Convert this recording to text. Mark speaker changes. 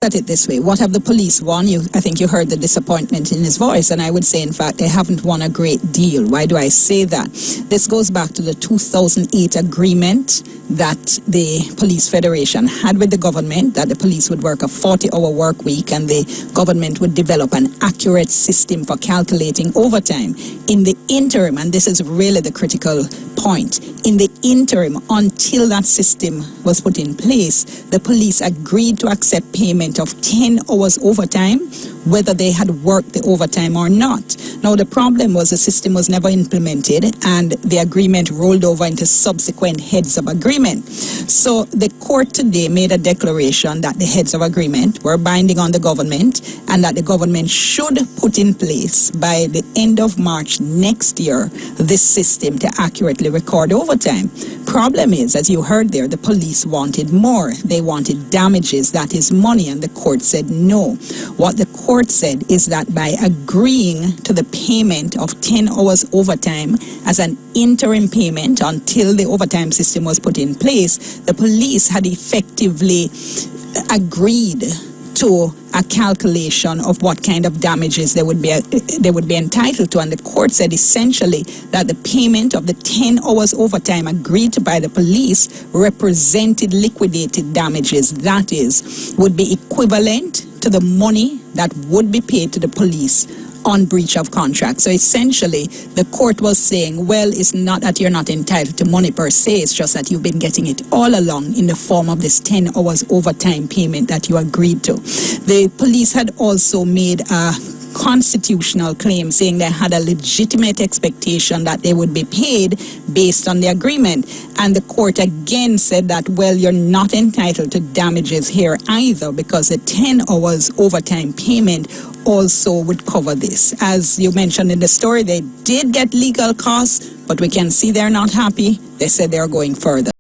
Speaker 1: at it this way. What have the police won? I think you heard the disappointment in his voice, and I would say, in fact, they haven't won a great deal. Why do I say that? This goes back to the 2008 agreement that the Police Federation had with the government, that the police would work a 40-hour work week and the government would develop an accurate system for calculating overtime. In the interim, and this is really the critical point, in the interim, until that system was put in place, the police agreed to accept payment of 10 hours overtime, whether they had worked the overtime or not. Now, the problem was the system was never implemented and the agreement rolled over into subsequent heads of agreement. So the court today made a declaration that the heads of agreement were binding on the government and that the government should put in place by the end of March next year this system to accurately record overtime. Problem is, as you heard there, the police wanted more. They wanted damages, that is money, and the court said no. What the court said is that by agreeing to the payment of 10 hours overtime as an interim payment until the overtime system was put in place, the police had effectively agreed to a calculation of what kind of damages they would be entitled to, and the court said essentially that the payment of the 10 hours overtime agreed to by the police represented liquidated damages, that is, would be equivalent to the money that would be paid to the police on breach of contract. So essentially, the court was saying, well, it's not that you're not entitled to money per se, it's just that you've been getting it all along in the form of this 10 hours overtime payment that you agreed to. The police had also made a constitutional claim saying they had a legitimate expectation that they would be paid based on the agreement. And the court again said that, well, you're not entitled to damages here either because the 10 hours overtime payment also would cover this. As you mentioned in the story, they did get legal costs, but we can see they're not happy. They said they're going further.